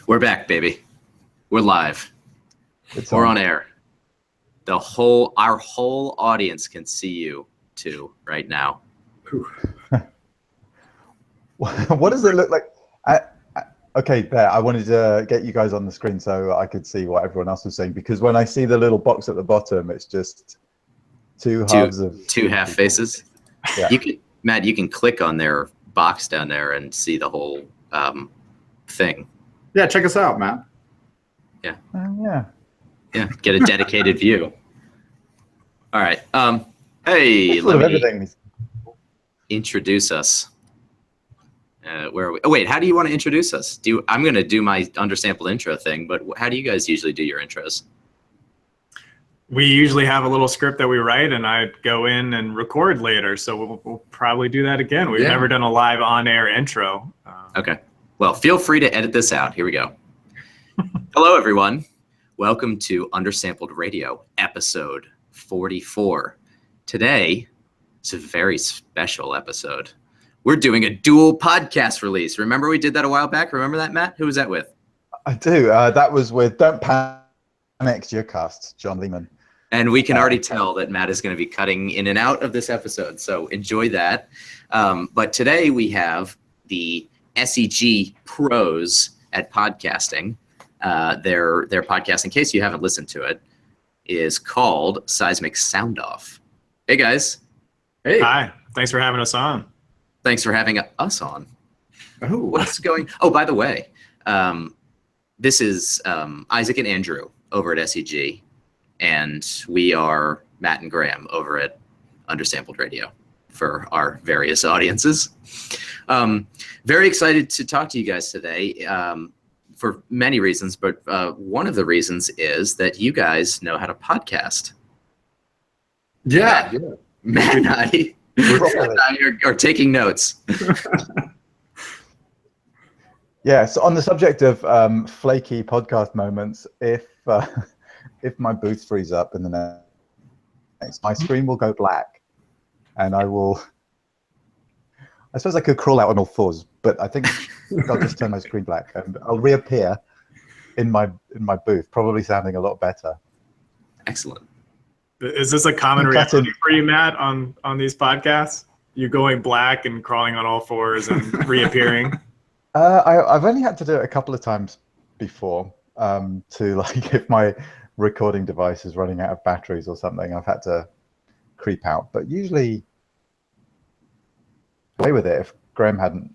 We're back, baby. We're live. We're on air. Our whole audience can see you too right now. What does it look like? Okay, there. I wanted to get you guys on the screen so I could see what everyone else was saying, because when I see the little box at the bottom, it's just two halves of two half people. Faces. Yeah. Matt, you can click on their box down there and see the whole thing. Yeah, check us out, Matt. Yeah. Yeah. Get a dedicated view. All right. Hey, let me introduce us. Where are we? Oh, wait, how do you want to introduce us? I'm going to do my undersampled intro thing, but how do you guys usually do your intros? We usually have a little script that we write, and I go in and record later. So we'll probably do that again. We've never done a live on-air intro. Okay. Well, feel free to edit this out. Here we go. Hello, everyone. Welcome to Undersampled Radio, episode 44. Today, it's a very special episode. We're doing a dual podcast release. Remember we did that a while back? Remember that, Matt? Who was that with? I do. That was with Don't Panic, Gearcast, John Lehman. And we can already tell that Matt is going to be cutting in and out of this episode, so enjoy that. But today we have the SEG pros at podcasting. Their podcast, in case you haven't listened to it, is called Seismic Soundoff. Hey, guys. Hey. Hi. Thanks for having us on. Thanks for having us on. Oh, what's going? Oh, by the way, this is Isaac and Andrew over at SEG, and we are Matt and Graham over at Undersampled Radio for our various audiences. Very excited to talk to you guys today for many reasons, but one of the reasons is that you guys know how to podcast. Yeah. Matt and I. Are taking notes. Yeah, so on the subject of flaky podcast moments, if my booth frees up in the next, my screen will go black, and I suppose I could crawl out on all fours, but I think I'll just turn my screen black and I'll reappear in my booth, probably sounding a lot better. Excellent. Is this a common reality for you, Matt, on these podcasts? You going black and crawling on all fours and reappearing? I've only had to do it a couple of times before. To like, if my recording device is running out of batteries or something, I've had to creep out. But usually, away with it if Graham hadn't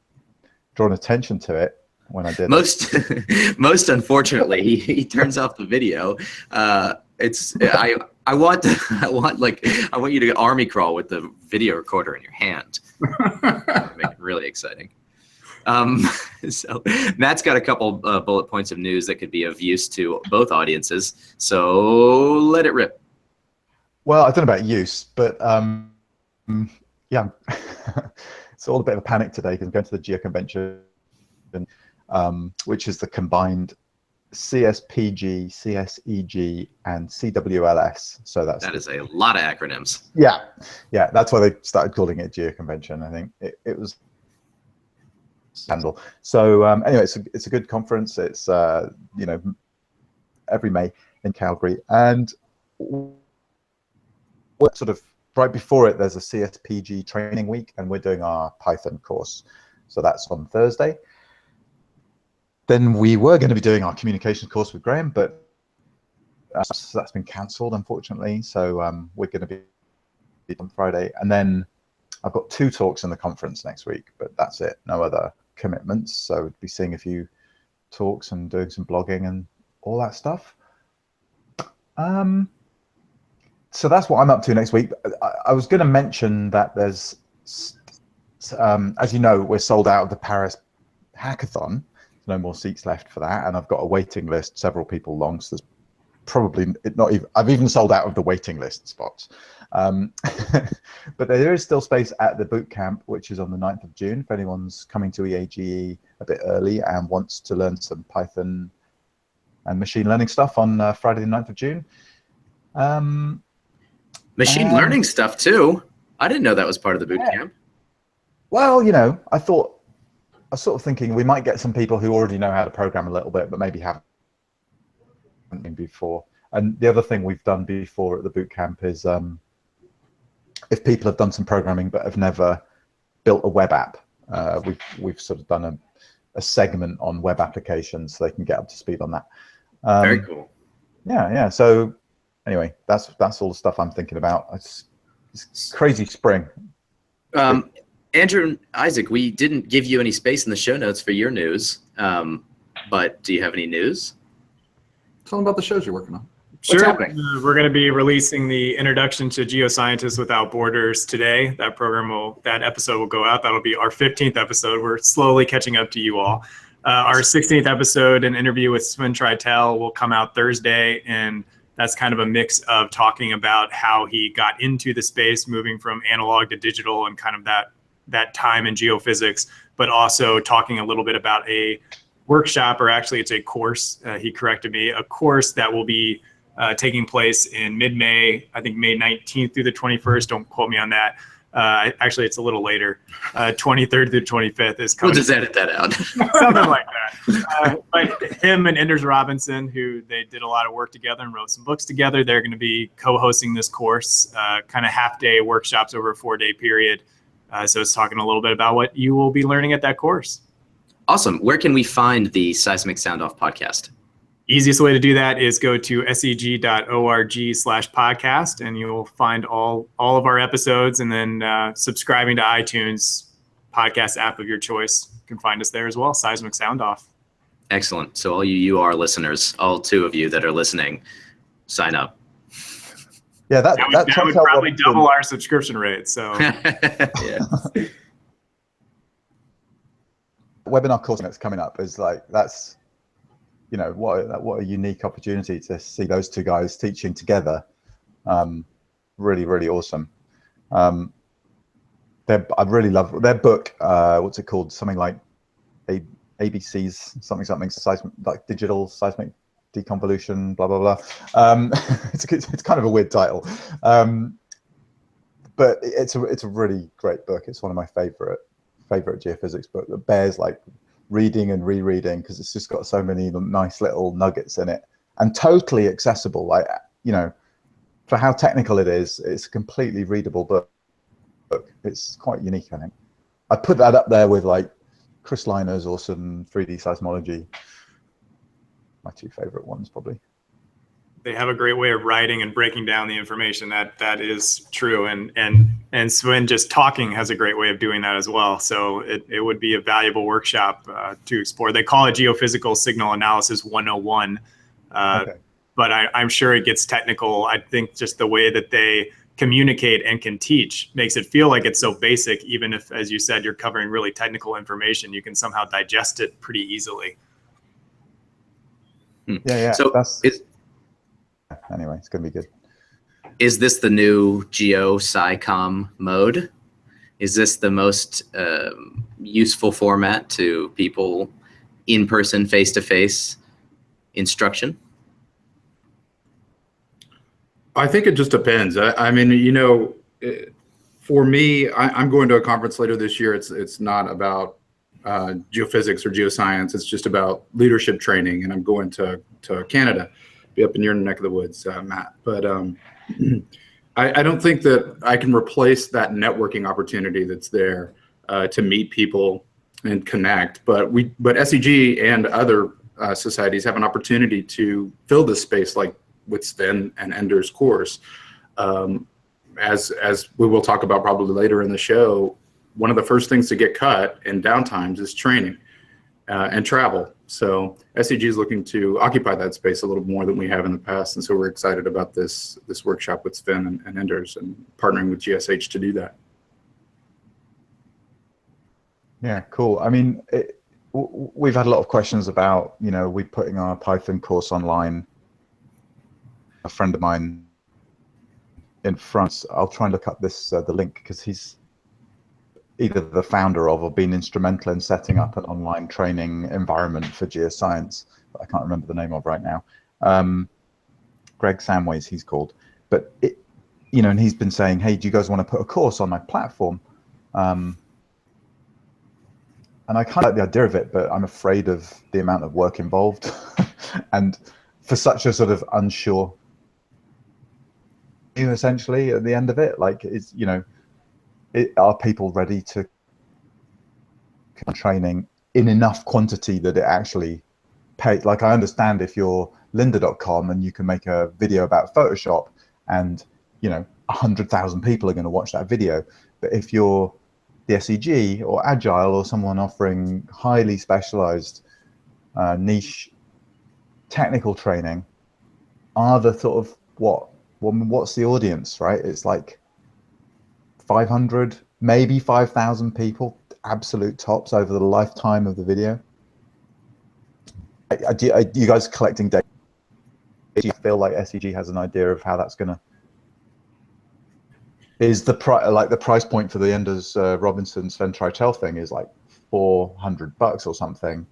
drawn attention to it when I did. Most unfortunately, he turns off the video. I want you to army crawl with the video recorder in your hand. Make it really exciting. So Matt's got a couple bullet points of news that could be of use to both audiences. So let it rip. Well, I don't know about use, but yeah, it's all a bit of a panic today because I'm going to the Gear convention, which is the combined CSPG, CSEG, and CWLS. So that is a lot of acronyms. Yeah, that's why they started calling it Gear Convention. I think it was scandal. So anyway, it's a good conference. It's every May in Calgary, and what sort of right before it, there's a CSPG training week, and we're doing our Python course. So that's on Thursday. Then we were going to be doing our communications course with Graham, but that's been cancelled, unfortunately. So we're going to be on Friday. And then I've got 2 talks in the conference next week, but that's it. No other commitments. So we'll be seeing a few talks and doing some blogging and all that stuff. So that's what I'm up to next week. I was going to mention that there's, as you know, we're sold out of the Paris hackathon. No more seats left for that, and I've got a waiting list, several people long, so there's probably not even, I've even sold out of the waiting list spots. But there is still space at the boot camp, which is on the 9th of June, if anyone's coming to EAGE a bit early and wants to learn some Python and machine learning stuff on Friday the 9th of June. Machine learning stuff too? I didn't know that was part of the boot camp. Well, I thought was sort of thinking we might get some people who already know how to program a little bit, but maybe haven't been before. And the other thing we've done before at the boot camp is if people have done some programming but have never built a web app, we've sort of done a segment on web applications so they can get up to speed on that. Very cool. Yeah. So anyway, that's all the stuff I'm thinking about. It's crazy spring. Andrew and Isaac, we didn't give you any space in the show notes for your news, but do you have any news? Tell them about the shows you're working on. What's Sure. happening? We're going to be releasing the Introduction to Geoscientists Without Borders today. That episode will go out. That'll be our 15th episode. We're slowly catching up to you all. Our 16th episode, an interview with Sven Treitel, will come out Thursday, and that's kind of a mix of talking about how he got into the space, moving from analog to digital, and kind of that time in geophysics, but also talking a little bit about a workshop, or actually it's a course, he corrected me, a course that will be taking place in mid-May, I think May 19th through the 21st, don't quote me on that. Actually, it's a little later. 23rd through 25th is coming. We'll just edit that out. Something like that. But him and Anders Robinson, who they did a lot of work together and wrote some books together, they're going to be co-hosting this course, kind of half-day workshops over a 4-day period. So it's talking a little bit about what you will be learning at that course. Awesome. Where can we find the Seismic Soundoff podcast? Easiest way to do that is go to seg.org/podcast, and you'll find all of our episodes, and then subscribing to iTunes podcast app of your choice. You can find us there as well, Seismic Soundoff. Excellent. So all you UR listeners, all 2 of you that are listening, sign up. Yeah, that would probably double our subscription rate. So Yeah. webinar course that's coming up is like, that's, you know, what a unique opportunity to see those 2 guys teaching together. Really, really awesome. I really love their book. What's it called? Something like ABC's something seismic, like digital seismic deconvolution, blah blah blah. It's kind of a weird title, but it's a really great book. It's one of my favorite geophysics book that bears like reading and rereading, because it's just got so many nice little nuggets in it, and totally accessible. Like, you know, for how technical it is, it's a completely readable book. It's quite unique, I think. I put that up there with like Chris Liner's awesome 3D seismology. My 2 favorite ones, probably. they have a great way of writing and breaking down the information. That is true. And Sven just talking has a great way of doing that as well. So it would be a valuable workshop to explore. They call it Geophysical Signal Analysis 101. Okay. But I'm sure it gets technical. I think just the way that they communicate and can teach makes it feel like it's so basic, even if, as you said, you're covering really technical information, you can somehow digest it pretty easily. Yeah. So anyway, it's going to be good. Is this the new Geo-SciComm mode? Is this the most useful format to people in person, face-to-face instruction? I think it just depends. I mean, you know, for me, I'm going to a conference later this year. It's not about geophysics or geoscience. It's just about leadership training, and I'm going to Canada, be up in your neck of the woods, Matt. But I don't think that I can replace that networking opportunity that's there to meet people and connect. But SEG and other societies have an opportunity to fill this space, like with Sven and Ender's course. As we will talk about probably later in the show, one of the first things to get cut in downtimes is training and travel. So SEG is looking to occupy that space a little more than we have in the past. And so we're excited about this workshop with Sven and Enders and partnering with GSH to do that. Yeah, cool. I mean, we've had a lot of questions about, you know, we putting our Python course online. A friend of mine in France, I'll try and look up the link, because he's either the founder of or been instrumental in setting up an online training environment for geoscience that I can't remember the name of right now. Greg Samways, he's called. But you know, and he's been saying, hey, do you guys want to put a course on my platform? and I kind of like the idea of it, but I'm afraid of the amount of work involved, and for such a sort of unsure, essentially at the end of it, like is are people ready to training in enough quantity that it actually pays? Like I understand if you're lynda.com and you can make a video about Photoshop and 100,000 people are going to watch that video, but if you're the SEG or Agile or someone offering highly specialized niche technical training, are the sort of what's the audience, right? It's like 500, maybe 5,000 people, absolute tops over the lifetime of the video. Are you guys collecting data? Do you feel like SEG has an idea of how that's gonna? Is the price point for the Enders Robinson Sven Treitel thing is like $400 or something?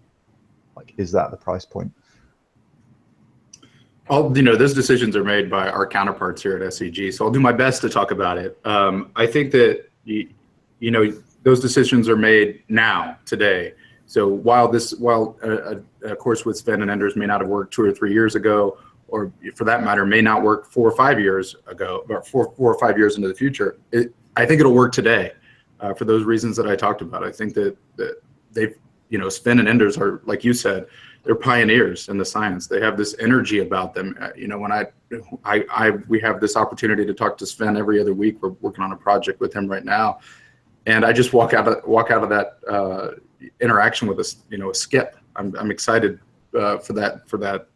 Like, is that the price point? Those decisions are made by our counterparts here at SEG, so I'll do my best to talk about it. I think that those decisions are made now, today. So while a course with Sven and Enders may not have worked 2 or 3 years ago, or for that matter, may not work 4 or 5 years ago, or 4 or 5 years into the future, I think it'll work today for those reasons that I talked about. I think that they've, Sven and Enders are, like you said, they're pioneers in the science. They have this energy about them. When we have this opportunity to talk to Sven every other week. We're working on a project with him right now, and I just walk out of that interaction with a skip. I'm excited for that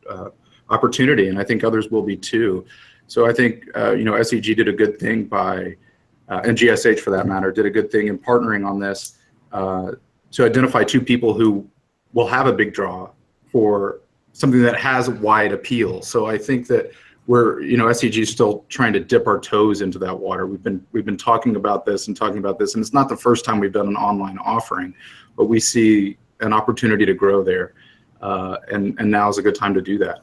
opportunity, and I think others will be too. So I think SEG did a good thing and GSH for that matter, did a good thing in partnering on this to identify 2 people who will have a big draw for something that has wide appeal. So I think that SEG is still trying to dip our toes into that water. We've been talking about this, and it's not the first time we've done an online offering, but we see an opportunity to grow there, and now is a good time to do that.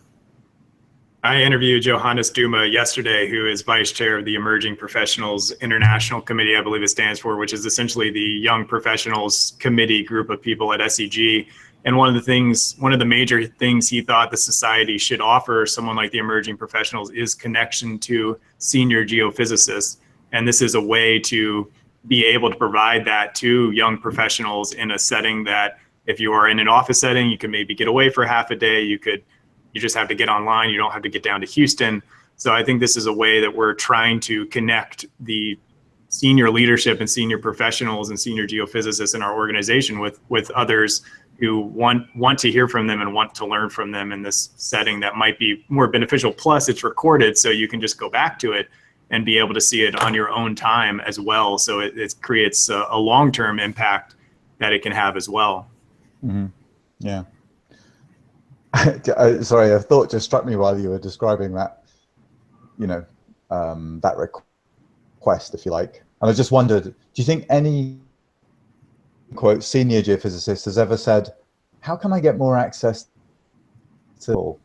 I interviewed Johannes Duma yesterday, who is vice chair of the Emerging Professionals International Committee, I believe it stands for, which is essentially the Young Professionals Committee group of people at SEG. And one of the major things he thought the society should offer someone like the emerging professionals is connection to senior geophysicists. And this is a way to be able to provide that to young professionals in a setting that if you are in an office setting, you can maybe get away for half a day. You just have to get online. You don't have to get down to Houston. So I think this is a way that we're trying to connect the senior leadership and senior professionals and senior geophysicists in our organization with others who want to hear from them and want to learn from them in this setting that might be more beneficial. Plus, it's recorded, so you can just go back to it and be able to see it on your own time as well. So it creates a long-term impact that it can have as well. Mm-hmm. Yeah. Sorry, a thought just struck me while you were describing that, that request, if you like. And I just wondered, do you think any, quote, senior geophysicist has ever said, how can I get more access to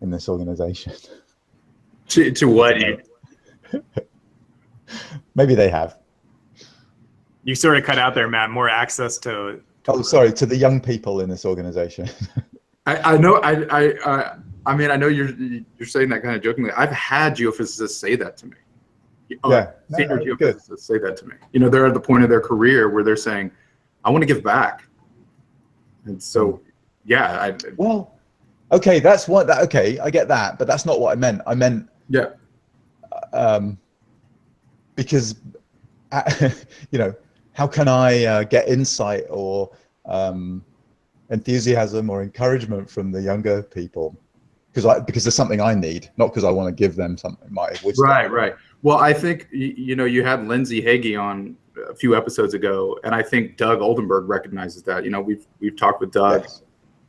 in this organization? To what? Maybe they have. You sort of cut out there, Matt. More access to oh, sorry, to the young people in this organization. I know. I mean, I know you're saying that kind of jokingly. I've had geophysicists say that to me. Senior geophysicists say that to me. They're at the point of their career where they're saying, I want to give back. And so, yeah. Okay, that's what. Okay, I get that, but that's not what I meant. I meant, because, how can I get insight or enthusiasm or encouragement from the younger people? Because there's something I need, not because I want to give them something. My wisdom. Right. Well, I think you had Lindsay Hagee on a few episodes ago, and I think Doug Oldenburg recognizes that. We've talked with Doug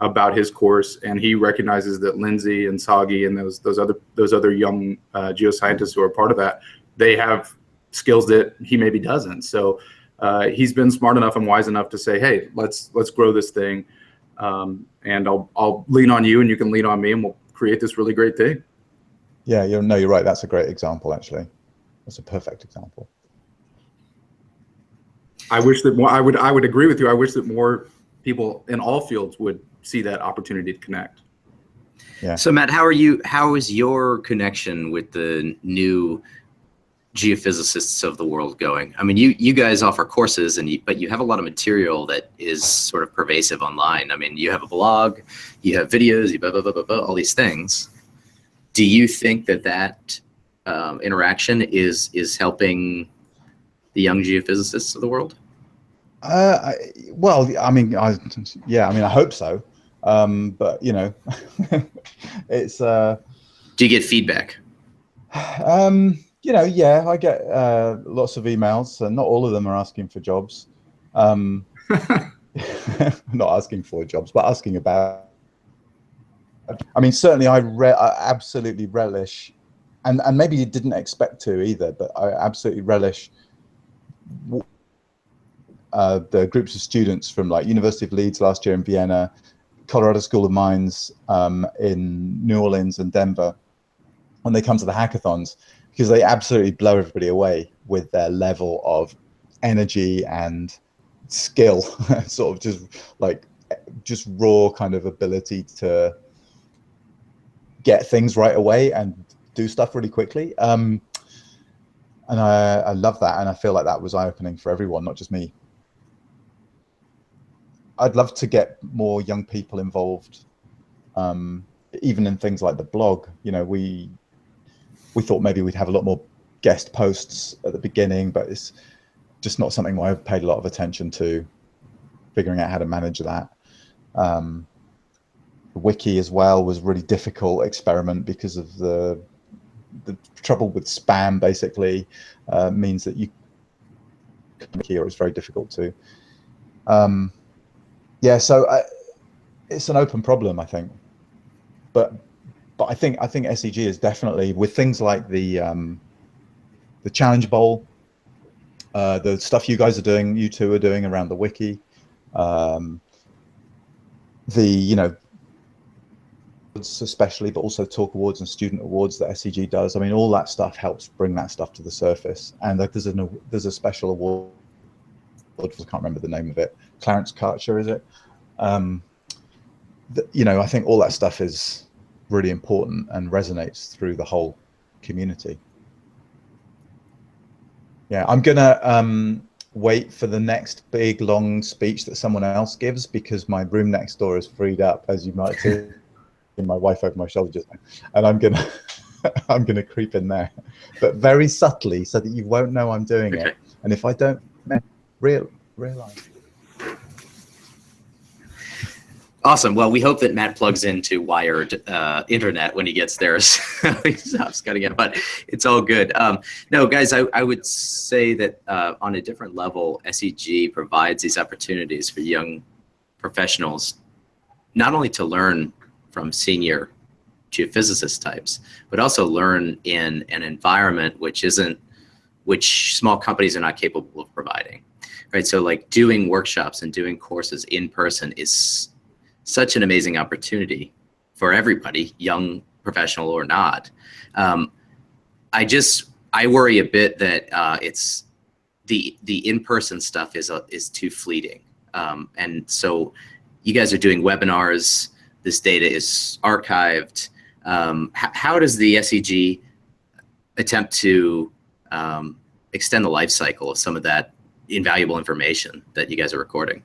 about his course, and he recognizes that Lindsay and Sagi and those other young geoscientists who are part of that, they have skills that he maybe doesn't. So he's been smart enough and wise enough to say, hey, let's grow this thing, and I'll lean on you, and you can lean on me, and we'll create this really great thing. Yeah, you're right. That's a great example, actually. That's a perfect example. I wish that more. I would agree with you. I wish that more people in all fields would see that opportunity to connect. Yeah. So Matt, how is your connection with the new geophysicists of the world going? I mean, you guys offer courses, but you have a lot of material that is sort of pervasive online. I mean, you have a blog, you have videos, you blah, blah, blah, blah, blah, all these things. Do you think that interaction is helping the young geophysicists of the world? Well, I mean, I hope so. But you know, it's. Do you get feedback? You know, yeah, I get lots of emails, and not all of them are asking for jobs. Not asking for jobs, but asking about. I mean, certainly, I absolutely relish, and maybe you didn't expect to either, but I absolutely relish the groups of students from like University of Leeds last year in Vienna, Colorado School of Mines in New Orleans and Denver, when they come to the hackathons, because they absolutely blow everybody away with their level of energy and skill, sort of just raw kind of ability to get things right away and do stuff really quickly. And I love that, and I feel like that was eye-opening for everyone, not just me. I'd love to get more young people involved, even in things like the blog. You know, we thought maybe we'd have a lot more guest posts at the beginning, but it's just not something I've paid a lot of attention to, figuring out how to manage that. The wiki as well was a really difficult experiment because of the trouble with spam, basically, means that you here it's very difficult to. Yeah, so it's an open problem, I think. But I think SEG is definitely, with things like the Challenge Bowl, the stuff you guys are doing, you two are doing around the wiki, you know, especially, but also talk awards and student awards that SEG does. I mean, all that stuff helps bring that stuff to the surface. And like, there's a special award, I can't remember the name of it, Clarence Karcher, is it? You know, I think all that stuff is really important and resonates through the whole community. Yeah, I'm gonna wait for the next big long speech that someone else gives, because my room next door is freed up, as you might see my wife over my shoulder just now, and I'm gonna creep in there, but very subtly, so that you won't know I'm doing it. And if I don't realize. Awesome. Well, we hope that Matt plugs into wired internet when he gets there, so he stops cutting it. But it's all good. No, guys, I would say that on a different level, SEG provides these opportunities for young professionals, not only to learn from senior geophysicist types, but also learn in an environment which small companies are not capable of providing. Right. So like doing workshops and doing courses in person is such an amazing opportunity for everybody, young professional or not. I worry a bit that it's the in-person stuff is too fleeting. And so you guys are doing webinars. This data is archived. How does the SEG attempt to extend the life cycle of some of that invaluable information that you guys are recording?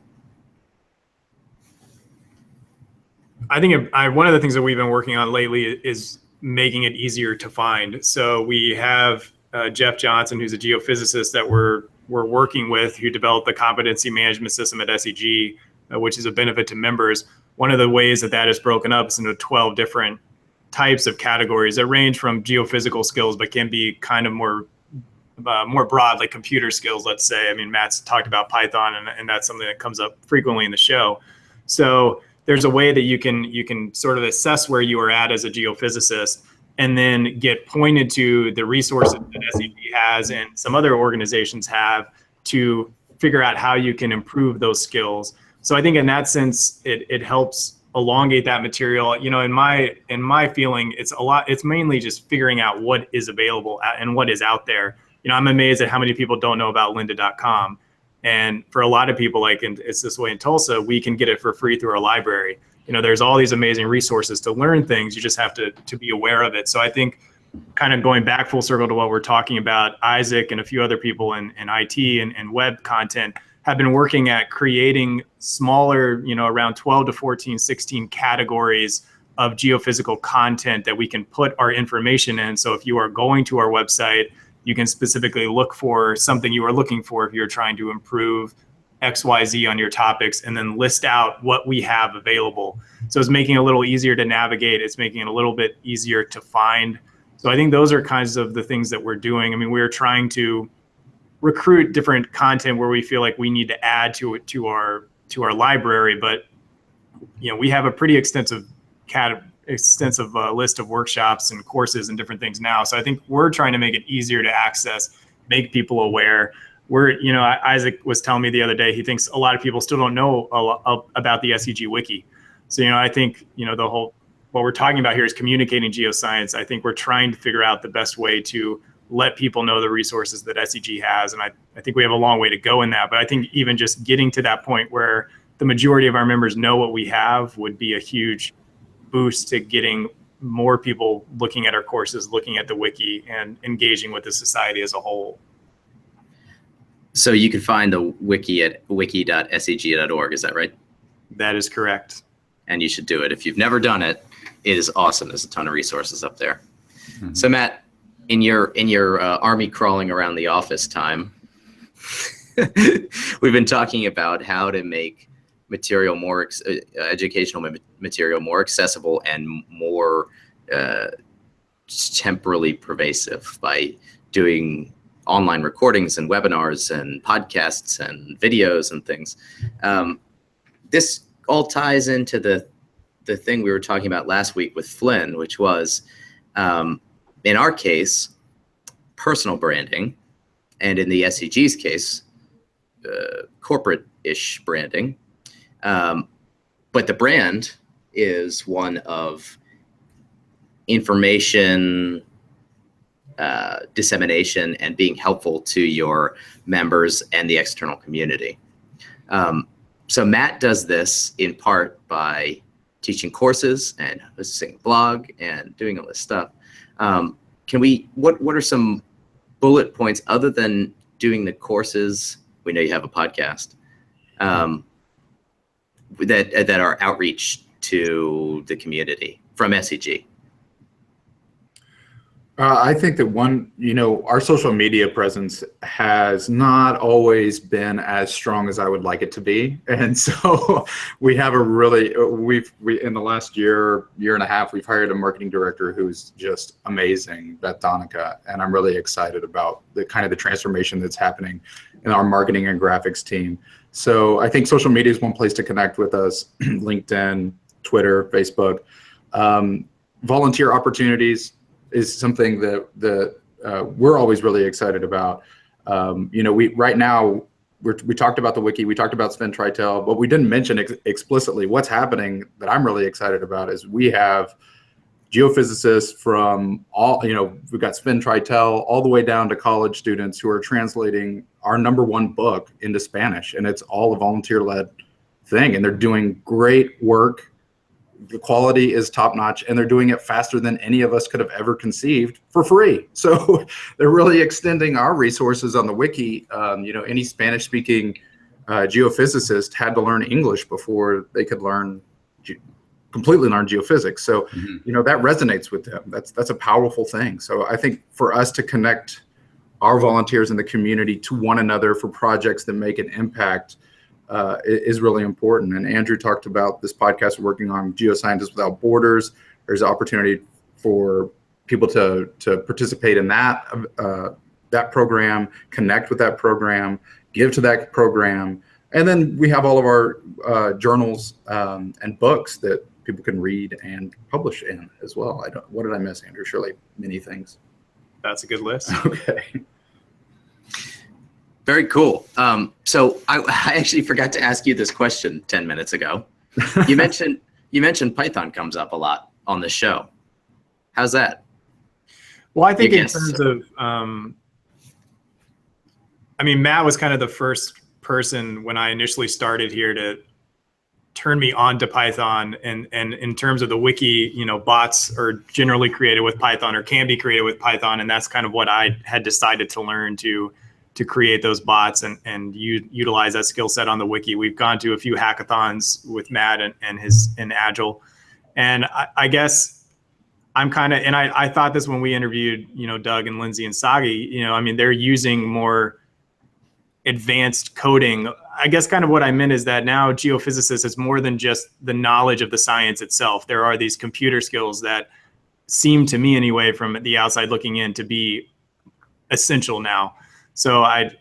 I think one of the things that we've been working on lately is making it easier to find. So we have Jeff Johnson, who's a geophysicist that we're working with, who developed the competency management system at SEG, which is a benefit to members. One of the ways that is broken up is into 12 different types of categories that range from geophysical skills, but can be kind of more broad, like computer skills, let's say. I mean, Matt's talked about Python, and that's something that comes up frequently in the show. So there's a way that you can sort of assess where you are at as a geophysicist, and then get pointed to the resources that SEG has and some other organizations have to figure out how you can improve those skills. So I think in that sense, it helps elongate that material. You know, in my feeling, it's mainly just figuring out what is available and what is out there. You know, I'm amazed at how many people don't know about lynda.com. And for a lot of people, like it's this way in Tulsa, we can get it for free through our library. There's all these amazing resources to learn things. You just have to be aware of it. So I think kind of going back full circle to what we're talking about, Isaac and a few other people in IT and web content have been working at creating smaller, around 12 to 14, 16 categories of geophysical content that we can put our information in. So if you are going to our website, you can specifically look for something you are looking for if you're trying to improve XYZ on your topics, and then list out what we have available. So it's making it a little easier to navigate. It's making it a little bit easier to find. So I think those are kinds of the things that we're doing. I mean, we're trying to recruit different content where we feel like we need to add to it to our library, but we have a pretty extensive list of workshops and courses and different things now. So I think we're trying to make it easier to access, make people aware. Isaac was telling me the other day, he thinks a lot of people still don't know about the SEG wiki. So, I think, what we're talking about here is communicating geoscience. I think we're trying to figure out the best way to let people know the resources that SEG has. And I think we have a long way to go in that. But I think even just getting to that point where the majority of our members know what we have would be a huge boost to getting more people looking at our courses, looking at the wiki, and engaging with the society as a whole. So you can find the wiki at wiki.seg.org, is that right? That is correct. And you should do it. If you've never done it, it is awesome. There's a ton of resources up there. Mm-hmm. So Matt, in your army crawling around the office time, we've been talking about how to make material more educational material more accessible and more temporally pervasive by doing online recordings and webinars and podcasts and videos and things. This all ties into the thing we were talking about last week with Flynn, which was, in our case, personal branding, and in the SEG's case, corporate-ish branding. But the brand is one of information dissemination and being helpful to your members and the external community. So Matt does this in part by teaching courses and hosting a blog and doing all this stuff. What are some bullet points other than doing the courses? We know you have a podcast that are outreach to the community from SEG. I think that our social media presence has not always been as strong as I would like it to be. And so we have in the last year and a half, we've hired a marketing director who's just amazing, Beth Donica. And I'm really excited about the transformation that's happening in our marketing and graphics team. So I think social media is one place to connect with us, LinkedIn, Twitter, Facebook. Volunteer opportunities is something that we're always really excited about. Right now we talked about the wiki, we talked about Sven Treitel, but we didn't mention explicitly what's happening that I'm really excited about is we have geophysicists from all, we've got Sven Treitel all the way down to college students who are translating our #1 book into Spanish, and it's all a volunteer-led thing, and they're doing great work. The quality is top notch, and they're doing it faster than any of us could have ever conceived for free. So they're really extending our resources on the wiki. Any Spanish speaking geophysicist had to learn English before they could completely learn geophysics. So, that resonates with them. That's a powerful thing. So I think for us to connect our volunteers in the community to one another for projects that make an impact is really important. And Andrew talked about this podcast we're working on, Geoscientists Without Borders. There's an opportunity for people to participate in that program, connect with that program, give to that program. And then we have all of our journals and books that people can read and publish in as well. What did I miss, Andrew? Surely many things. That's a good list. Okay. Very cool. So I actually forgot to ask you this question 10 minutes ago. You mentioned Python comes up a lot on the show. How's that? Well, I think in terms of, Matt was kind of the first person when I initially started here to turn me on to Python. And in terms of the wiki, bots are generally created with Python or can be created with Python. And that's kind of what I had decided to learn to create those bots and utilize that skill set on the wiki. We've gone to a few hackathons with Matt and Agile. And I guess I'm kind of, and I thought this when we interviewed, Doug and Lindsay and Sagi, they're using more advanced coding. I guess kind of what I meant is that now geophysicists is more than just the knowledge of the science itself. There are these computer skills that seem to me anyway, from the outside looking in, to be essential now. So I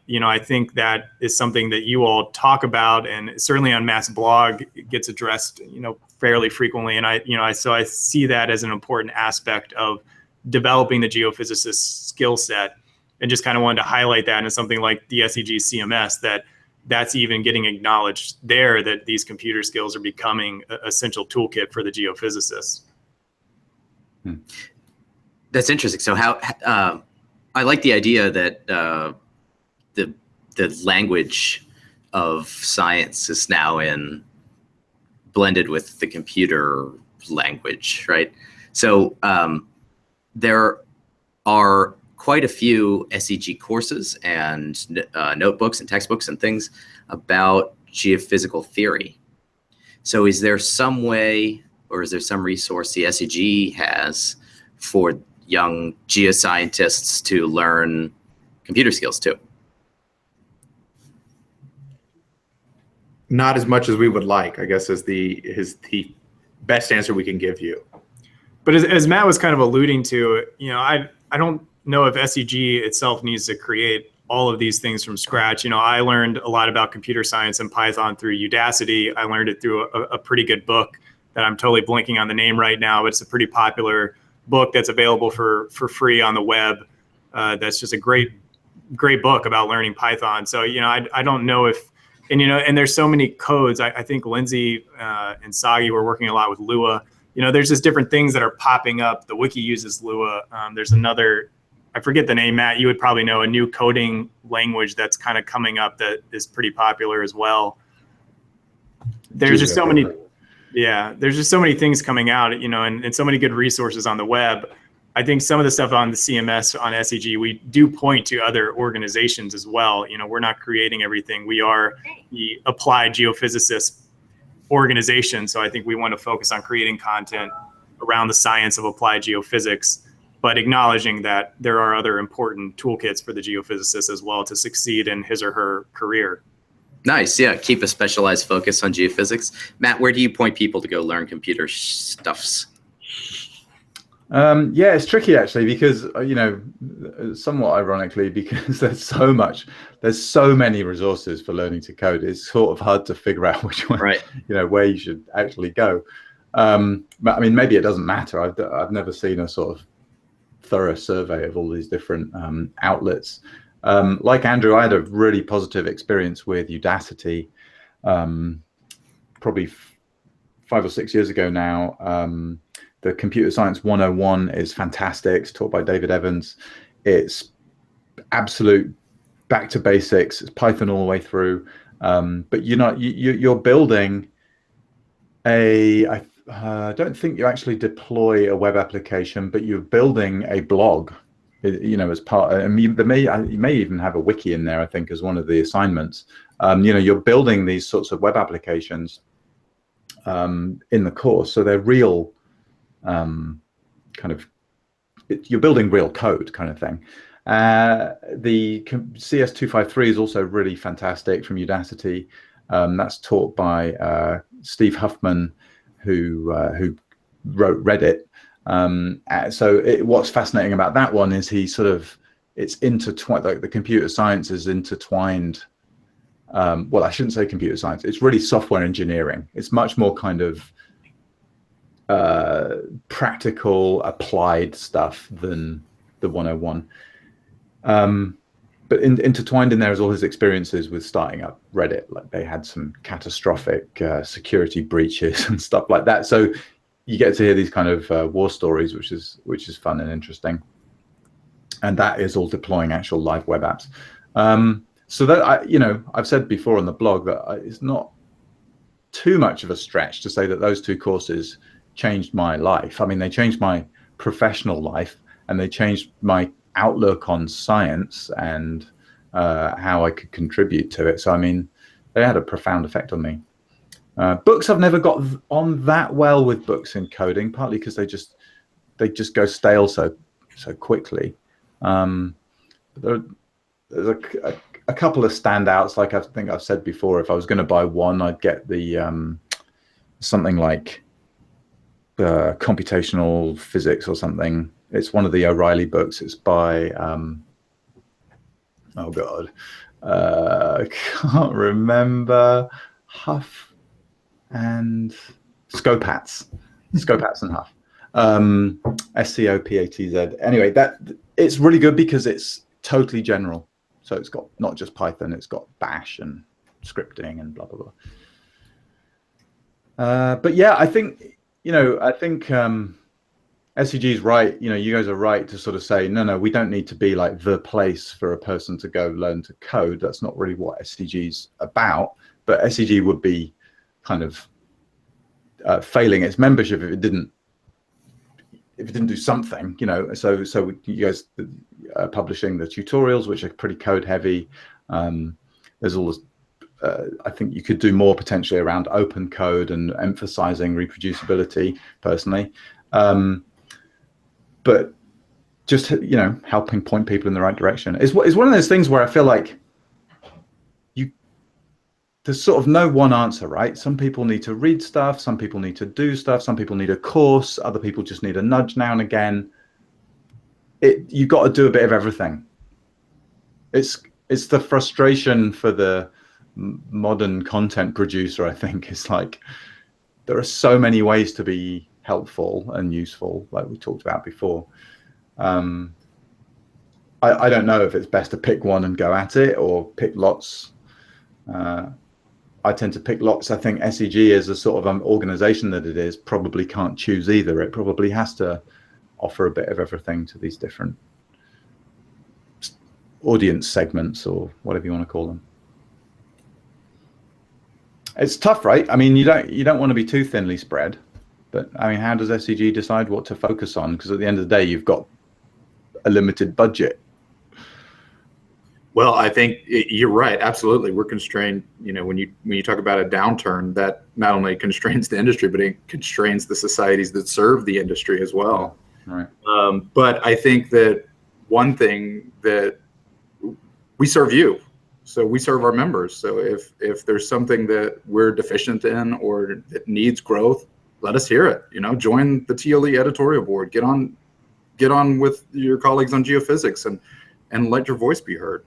think that is something that you all talk about, and certainly on Matt's blog it gets addressed, fairly frequently. And I see that as an important aspect of developing the geophysicist skill set, and just kind of wanted to highlight that in something like the SEG CMS, that's even getting acknowledged there, that these computer skills are becoming an essential toolkit for the geophysicists. That's interesting. So how I like the idea that the language of science is now blended with the computer language, right? So there are quite a few SEG courses and notebooks and textbooks and things about geophysical theory. So is there some way, or is there some resource the SEG has for young geoscientists to learn computer skills too? Not as much as we would like, I guess, is the best answer we can give you. But as Matt was kind of alluding to, I don't know if SEG itself needs to create all of these things from scratch. I learned a lot about computer science and Python through Udacity. I learned it through a pretty good book that I'm totally blanking on the name right now, but it's a pretty popular book that's available for free on the web. That's just a great book about learning Python. So, I don't know if, and there's so many codes. I think Lindsay and Sagi were working a lot with Lua. There's just different things that are popping up. The wiki uses Lua. There's another, I forget the name, Matt, you would probably know, a new coding language that's kind of coming up that is pretty popular as well. There's just so many, there's just so many things coming out, and so many good resources on the web. I think some of the stuff on the CMS, on SEG, we do point to other organizations as well. We're not creating everything. We are the applied geophysicist organization. So I think we want to focus on creating content around the science of applied geophysics, but acknowledging that there are other important toolkits for the geophysicist as well to succeed in his or her career. Nice. Yeah. Keep a specialized focus on geophysics. Matt, where do you point people to go learn computer stuffs? It's tricky actually, because somewhat ironically, because there's so many resources for learning to code. It's sort of hard to figure out which one, right, where you should actually go. But maybe it doesn't matter. I've never seen a sort of thorough survey of all these different outlets. Like Andrew, I had a really positive experience with Udacity, probably 5 or 6 years ago now. The Computer Science 101 is fantastic. It's taught by David Evans. It's absolute back to basics. It's Python all the way through. But you're building I don't think you actually deploy a web application, but you're building a blog, as part. You may even have a wiki in there, I think, as one of the assignments. You're building these sorts of web applications in the course, so they're real. You're building real code kind of thing. The CS253 is also really fantastic from Udacity. That's taught by Steve Huffman, who wrote Reddit. What's fascinating about that one is it's intertwined, like the computer science is intertwined. Well, I shouldn't say computer science. It's really software engineering. It's much more kind of practical applied stuff than the 101. But intertwined in there is all his experiences with starting up Reddit. Like they had some catastrophic security breaches and stuff like that. So you get to hear these kind of war stories, which is fun and interesting. And that is all deploying actual live web apps. So that I've said before on the blog that it's not too much of a stretch to say that those two courses changed my life. I mean, they changed my professional life, and they changed my outlook on science and how I could contribute to it. So, I mean, they had a profound effect on me. Books, I've never got on that well with books in coding, partly because they just go stale so quickly. There's a couple of standouts. Like I think I've said before, if I was going to buy one, I'd get the something like computational physics or something. It's one of the O'Reilly books. It's by oh god, I can't remember. Huff and Scopatz and Huff. Scopatz. Anyway, it's really good because it's totally general. So it's got not just Python, it's got Bash and scripting and blah blah blah. But yeah, I think SCG is right. You guys are right to sort of say no, we don't need to be like the place for a person to go learn to code. That's not really what SCG is about. But SCG would be kind of failing its membership if it didn't do something, So you guys are publishing the tutorials, which are pretty code heavy. There's all this, I think you could do more potentially around open code and emphasizing reproducibility personally. But just, helping point people in the right direction is one of those things where I feel like there's sort of no one answer, right? Some people need to read stuff, some people need to do stuff, some people need a course, other people just need a nudge now and again. You got to do a bit of everything. It's the frustration for the modern content producer, I think. It's like there are so many ways to be helpful and useful, like we talked about before. I don't know if it's best to pick one and go at it or pick lots. I tend to pick lots. I think SCG, as a sort of organization that it is, probably can't choose either. It probably has to offer a bit of everything to these different audience segments or whatever you want to call them. It's tough, right? I mean, you don't want to be too thinly spread, but I mean, how does SCG decide what to focus on? Because at the end of the day, you've got a limited budget. Well, I think you're right. Absolutely. We're constrained. When you talk about a downturn, that not only constrains the industry, but it constrains the societies that serve the industry as well. Right. But I think that one thing that we serve you, so we serve our members. So if there's something that we're deficient in or that needs growth, let us hear it. Join the TLE editorial board. Get on with your colleagues on geophysics and let your voice be heard.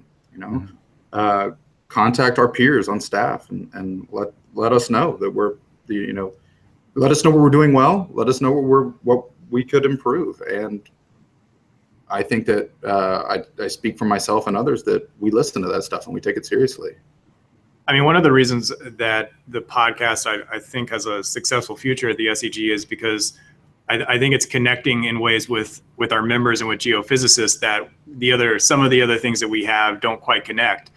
Contact our peers on staff and let us know that let us know what we're doing well. Let us know what we could improve. And I think that I speak for myself and others that we listen to that stuff and we take it seriously. I mean, one of the reasons that the podcast I think has a successful future at the SEG is because I think it's connecting in ways with our members and with geophysicists that some of the other things that we have don't quite connect.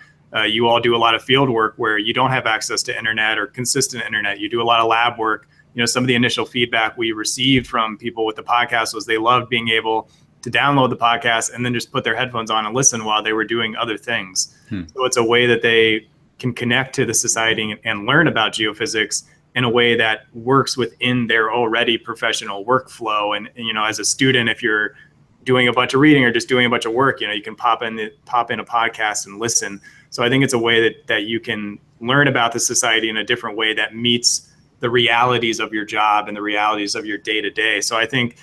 You all do a lot of field work where you don't have access to internet or consistent internet. You do a lot of lab work. Some of the initial feedback we received from people with the podcast was they loved being able to download the podcast and then just put their headphones on and listen while they were doing other things. So it's a way that they can connect to the society and learn about geophysics in a way that works within their already professional workflow. And as a student, if you're doing a bunch of reading or just doing a bunch of work, you can pop in a podcast and listen. So I think it's a way that you can learn about the society in a different way that meets the realities of your job and the realities of your day-to-day. So I think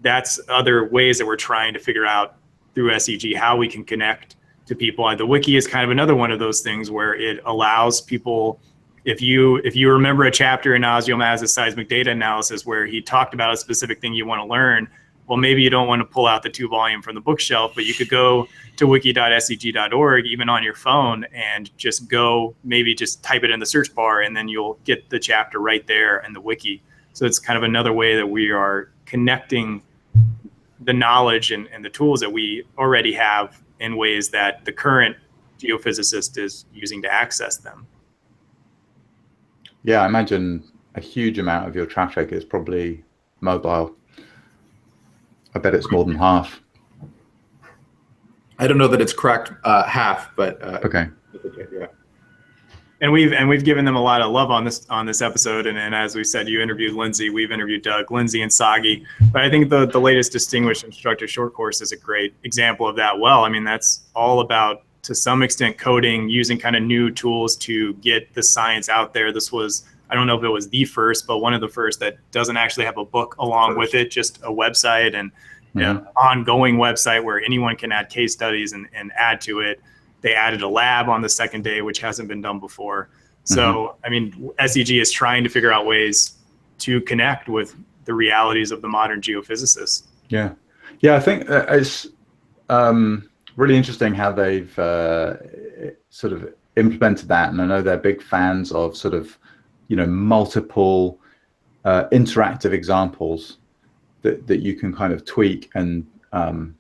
that's other ways that we're trying to figure out through SEG how we can connect to people. The wiki is kind of another one of those things where it allows people, if you remember a chapter in Ozio Maz's seismic data analysis where he talked about a specific thing you want to learn, well, maybe you don't want to pull out the 2-volume from the bookshelf, but you could go to wiki.scg.org even on your phone and just type it in the search bar and then you'll get the chapter right there in the wiki. So it's kind of another way that we are connecting the knowledge and the tools that we already have in ways that the current geophysicist is using to access them. Yeah, I imagine a huge amount of your traffic is probably mobile. I bet it's more than half. I don't know that it's cracked half, but Okay. Yeah. And we've given them a lot of love on this episode. And as we said, you interviewed Lindsay, we've interviewed Doug, Lindsay, and Sagi. But I think the latest Distinguished Instructor short course is a great example of that. Well, I mean, that's all about, to some extent, coding, using kind of new tools to get the science out there. This was, I don't know if it was the first, but one of the first that doesn't actually have a book along with it, just a website and an ongoing website where anyone can add case studies and add to it. They added a lab on the second day, which hasn't been done before. So, I mean, SEG is trying to figure out ways to connect with the realities of the modern geophysicists. Yeah. Yeah, I think it's really interesting how they've sort of implemented that. And I know they're big fans of sort of, multiple interactive examples that you can kind of tweak. And the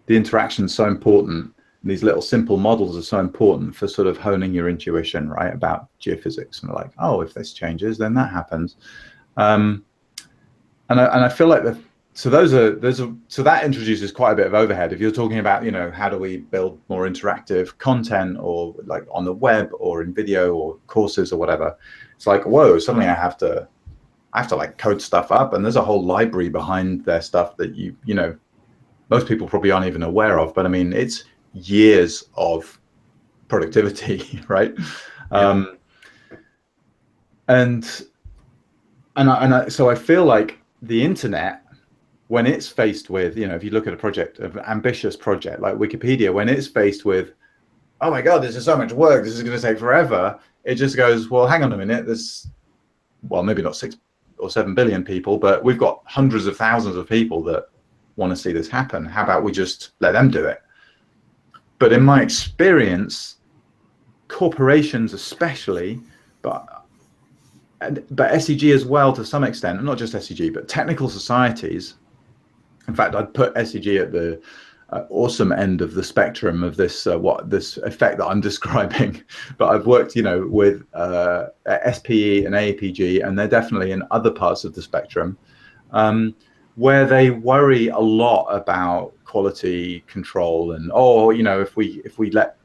interaction is so important. These little simple models are so important for sort of honing your intuition, right, about geophysics. And like, oh, if this changes, then that happens. And I feel like so that introduces quite a bit of overhead. If you're talking about, how do we build more interactive content, or like on the web or in video or courses or whatever, it's like, whoa, suddenly I have to like code stuff up, and there's a whole library behind their stuff that most people probably aren't even aware of. But I mean, it's years of productivity, right? Yeah. So I feel like the internet, when it's faced with, if you look at an ambitious project like Wikipedia, when it's faced with, oh my God, this is so much work, this is going to take forever, it just goes, well, hang on a minute, there's, well, maybe not 6 or 7 billion people, but we've got hundreds of thousands of people that want to see this happen. How about we just let them do it? But in my experience, corporations especially, but SEG as well to some extent, and not just SEG, but technical societies. In fact, I'd put SEG at the awesome end of the spectrum of this this effect that I'm describing. But I've worked, with SPE and AAPG, and they're definitely in other parts of the spectrum, where they worry a lot about quality control and if we let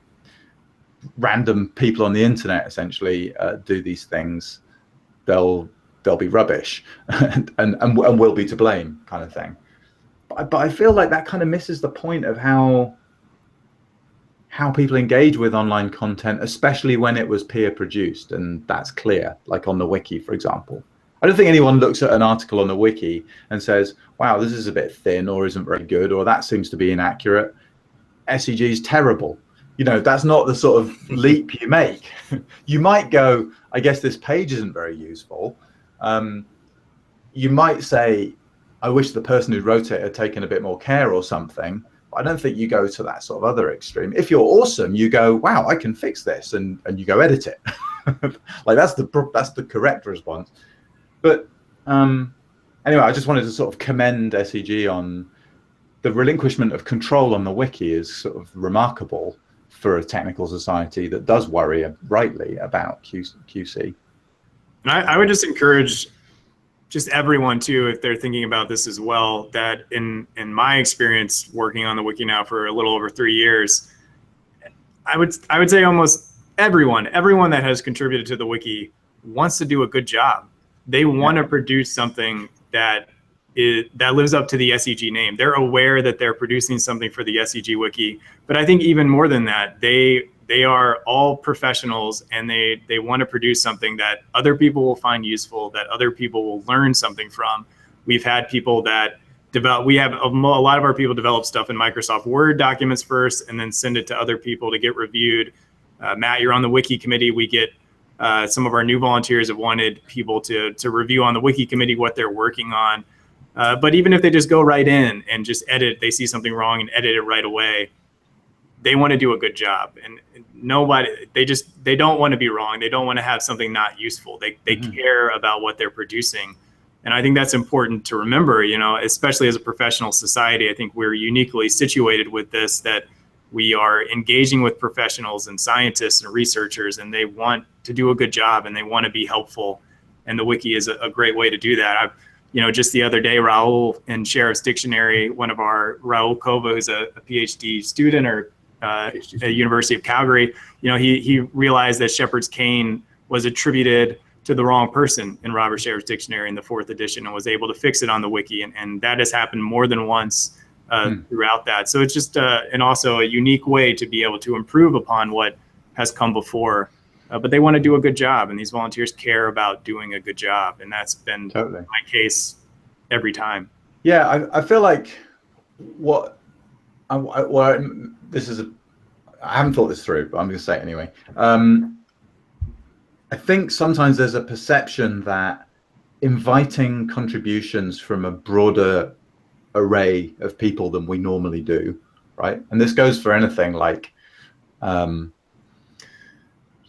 random people on the internet essentially do these things, they'll be rubbish and we'll be to blame, kind of thing. But I feel like that kind of misses the point of how people engage with online content, especially when it was peer produced, and that's clear, like on the wiki, for example. I don't think anyone looks at an article on the wiki and says, wow, this is a bit thin or isn't very good, or that seems to be inaccurate. SEG is terrible. That's not the sort of leap you make. You might go, I guess this page isn't very useful. You might say, I wish the person who wrote it had taken a bit more care or something. But I don't think you go to that sort of other extreme. If you're awesome, you go, wow, I can fix this, and you go edit it. Like that's the correct response. But anyway, I just wanted to sort of commend SEG on the relinquishment of control on the wiki is sort of remarkable for a technical society that does worry rightly about QC. And I would just encourage just everyone too, if they're thinking about this as well, that in my experience working on the wiki now for a little over 3 years, I would say almost everyone that has contributed to the wiki wants to do a good job. They want to produce something that lives up to the SEG name. They're aware that they're producing something for the SEG wiki, but I think even more than that, they are all professionals, and they want to produce something that other people will find useful, that other people will learn something from. We've had people that a lot of our people develop stuff in Microsoft Word documents first, and then send it to other people to get reviewed. Matt, you're on the wiki committee. We get some of our new volunteers have wanted people to review on the wiki committee what they're working on. But even if they just go right in and just edit, they see something wrong and edit it right away, they want to do a good job. And they don't want to be wrong. They don't want to have something not useful. They care about what they're producing. And I think that's important to remember, especially as a professional society. I think we're uniquely situated with this, that we are engaging with professionals and scientists and researchers, and they want to do a good job and they want to be helpful. And the wiki is a great way to do that. Just the other day, Raul in Sheriff's Dictionary, Raul Kova, who's a PhD student at the University of Calgary, he realized that Shepherd's cane was attributed to the wrong person in Robert Sheriff's Dictionary in the 4th edition, and was able to fix it on the wiki. And that has happened more than once throughout that. So it's just and also a unique way to be able to improve upon what has come before. But they want to do a good job, and these volunteers care about doing a good job. And that's been my case every time. Yeah, I feel like I haven't thought this through, but I'm going to say it anyway. I think sometimes there's a perception that inviting contributions from a broader array of people than we normally do, right? And this goes for anything like,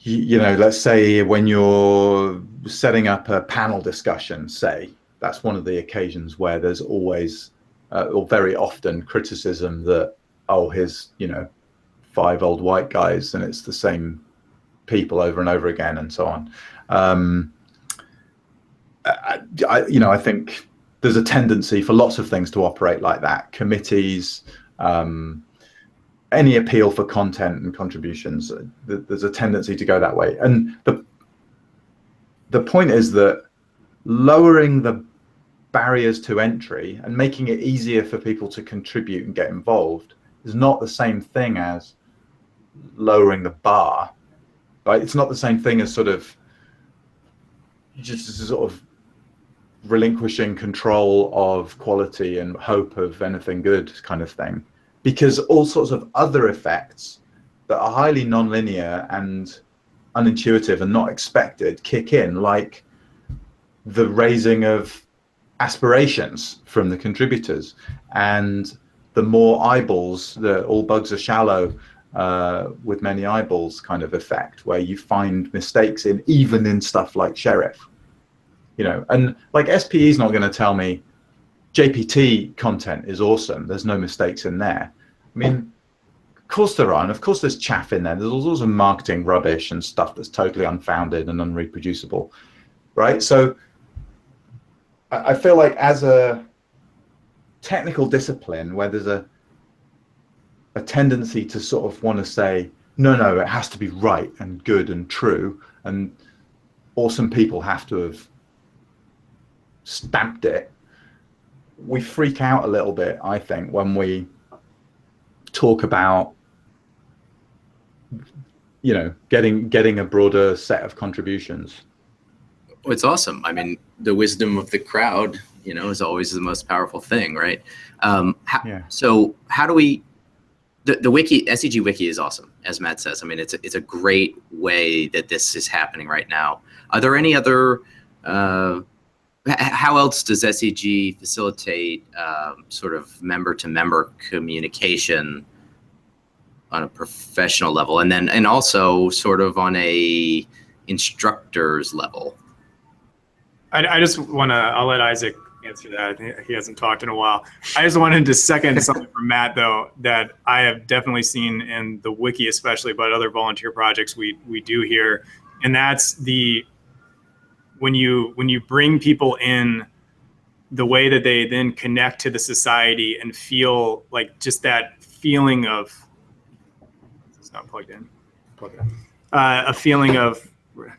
let's say when you're setting up a panel discussion, say, that's one of the occasions where there's always, or very often, criticism that, here's, 5 old white guys and it's the same people over and over again and so on. I think there's a tendency for lots of things to operate like that. Committees, any appeal for content and contributions, there's a tendency to go that way. And the point is that lowering the barriers to entry and making it easier for people to contribute and get involved is not the same thing as lowering the bar. Right? It's not the same thing as sort of relinquishing control of quality and hope of anything good kind of thing, because all sorts of other effects that are highly nonlinear and unintuitive and not expected kick in, like the raising of aspirations from the contributors, and the more eyeballs, the all bugs are shallow with many eyeballs kind of effect, where you find mistakes even in stuff like Sheriff, and like SPE is not going to tell me JPT content is awesome, there's no mistakes in there. I mean, of course there are, and of course there's chaff in there. There's all sorts of marketing rubbish and stuff that's totally unfounded and unreproducible, right? So I feel like as a technical discipline where there's a tendency to sort of want to say, no, it has to be right and good and true, and awesome people have to have stamped it, we freak out a little bit, I think, when we talk about getting a broader set of contributions. It's awesome. I mean, the wisdom of the crowd, is always the most powerful thing, right? So how do we? The wiki, SEG Wiki is awesome, as Matt says. I mean, it's a great way that this is happening right now. Are there any other? How else does SEG facilitate sort of member-to-member communication on a professional level, and also sort of on a instructor's level? I just want to, I'll let Isaac answer that. I think he hasn't talked in a while. I just wanted to second something from Matt, though, that I have definitely seen in the wiki, especially, but other volunteer projects we do here. And that's when you bring people in, the way that they then connect to the society and feel like just that feeling of, it's not plugged in, a feeling of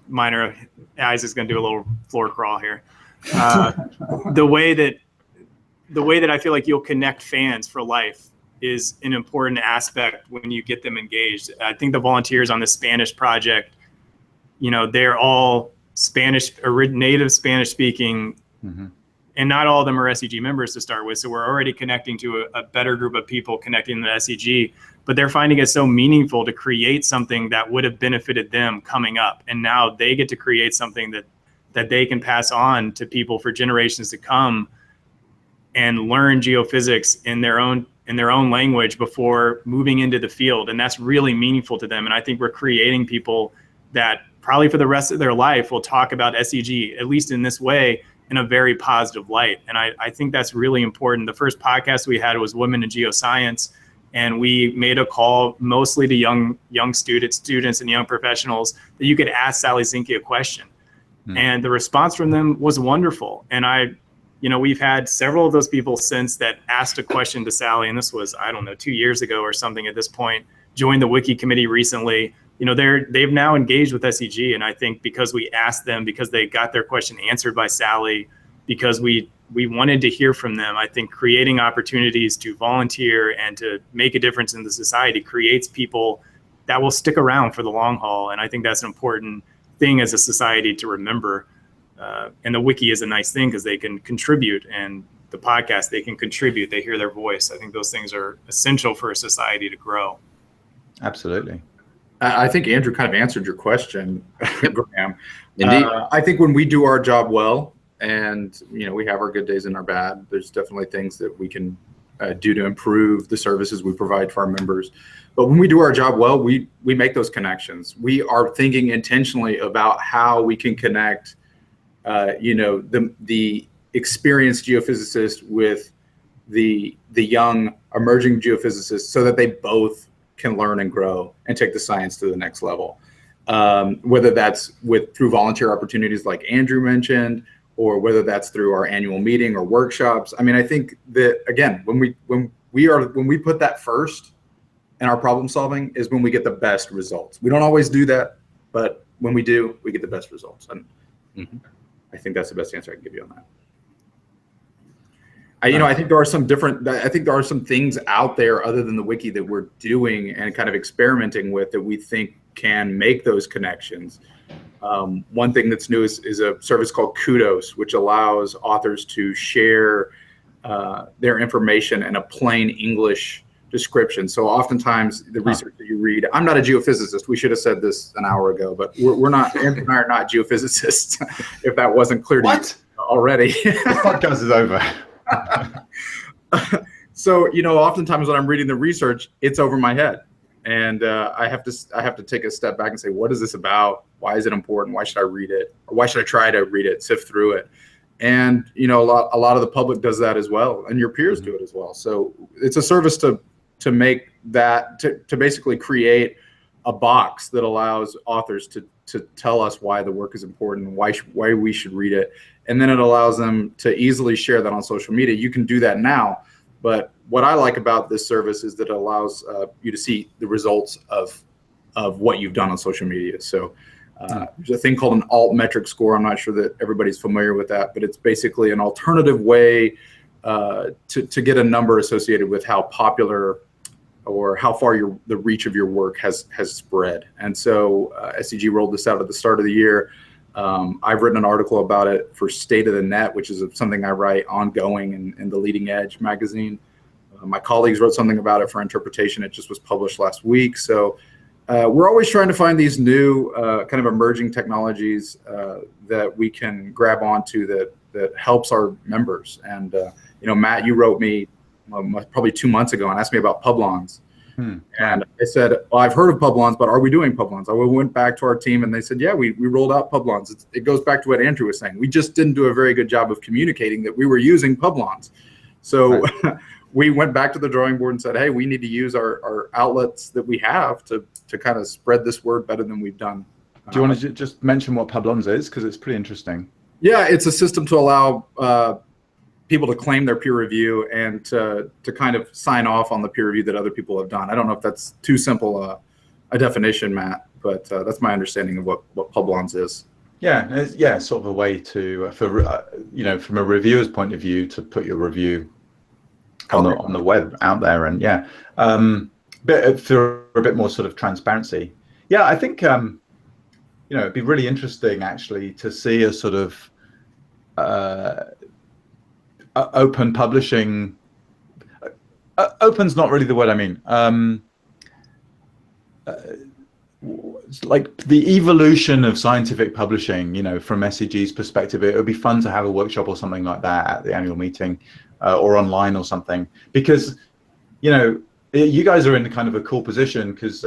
minor, Isaac's going to do a little floor crawl here. The way that I feel like you'll connect fans for life is an important aspect when you get them engaged. I think the volunteers on the Spanish project, they're all Spanish or native Spanish speaking, and not all of them are SEG members to start with. So we're already connecting to a better group of people connecting to SEG, but they're finding it so meaningful to create something that would have benefited them coming up. And now they get to create something that they can pass on to people for generations to come and learn geophysics in their own language before moving into the field. And that's really meaningful to them. And I think we're creating people that probably for the rest of their life will talk about SEG, at least in this way, in a very positive light. And I think that's really important. The first podcast we had was Women in Geoscience, And we made a call mostly to young students and young professionals that you could ask Sally Zinke a question. And the response from them was wonderful. And we've had several of those people since that asked a question to Sally, and this was, I don't know, 2 years ago or something at this point, joined the Wiki committee recently. They've now engaged with SEG, and I think because we asked them, because they got their question answered by Sally, because we wanted to hear from them, I think creating opportunities to volunteer and to make a difference in the society creates people that will stick around for the long haul. And I think that's an important thing as a society to remember. And the Wiki is a nice thing because they can contribute, and the podcast, they can contribute, they hear their voice. I think those things are essential for a society to grow. Absolutely. I think Andrew kind of answered your question, Graham. Indeed. I think when we do our job well, and we have our good days and our bad, there's definitely things that we can do to improve the services we provide for our members. But when we do our job well, we make those connections. We are thinking intentionally about how we can connect the experienced geophysicist with the young emerging geophysicist, so that they both can learn and grow and take the science to the next level. Whether that's through volunteer opportunities like Andrew mentioned, or whether that's through our annual meeting or workshops. I mean, I think that, again, when we put that first in our problem solving is when we get the best results. We don't always do that, but when we do, we get the best results. And I think that's the best answer I can give you on that. I think there are some things out there other than the Wiki that we're doing and kind of experimenting with that we think can make those connections. One thing that's new is a service called Kudos, which allows authors to share their information in a plain English description. So oftentimes the research that you read, I'm not a geophysicist. We should have said this an hour ago, but we're not, Andrew and I are not geophysicists, if that wasn't clear to you already. The podcast is over. So, oftentimes when I'm reading the research, it's over my head. And I have to take a step back and say, what is this about? Why is it important? Why should I read it? Or why should I try to read it, sift through it? And, a lot of the public does that as well. And your peers do it as well. So it's a service to make that, to basically create a box that allows authors to tell us why the work is important, and why we should read it. And then it allows them to easily share that on social media. You can do that now. But what I like about this service is that it allows you to see the results of what you've done on social media. So there's a thing called an altmetric score. I'm not sure that everybody's familiar with that, but it's basically an alternative way to get a number associated with how popular or how far the reach of your work has spread. And so SEG rolled this out at the start of the year. I've written an article about it for State of the Net, which is something I write ongoing in the Leading Edge magazine. My colleagues wrote something about it for Interpretation. It just was published last week. So we're always trying to find these new kind of emerging technologies that we can grab onto that helps our members. And, Matt, you wrote me probably 2 months ago and asked me about Publons. And I said, well, I've heard of Publons, but are we doing Publons? I went back to our team and they said, yeah, we rolled out Publons. It goes back to what Andrew was saying. We just didn't do a very good job of communicating that we were using Publons. So we went back to the drawing board and said, hey, we need to use our outlets that we have to kind of spread this word better than we've done. Do you want to just mention what Publons is? Because it's pretty interesting. Yeah, it's a system to allow people to claim their peer review and to kind of sign off on the peer review that other people have done. I don't know if that's too simple a definition, Matt, but that's my understanding of what Publons is. Yeah, sort of a way to, from a reviewer's point of view, to put your review on the web out there, and for a bit more sort of transparency. Yeah, I think it'd be really interesting actually to see a sort of open publishing. Open's not really the word I mean. Like the evolution of scientific publishing, from SEG's perspective, it would be fun to have a workshop or something like that at the annual meeting, or online or something, because you guys are in kind of a cool position because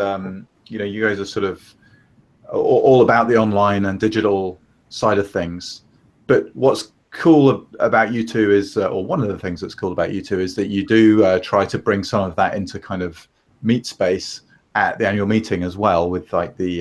you guys are sort of all about the online and digital side of things. But what's cool about you two is, or one of the things that's cool about you two is that you do try to bring some of that into kind of meet space at the annual meeting as well, with like the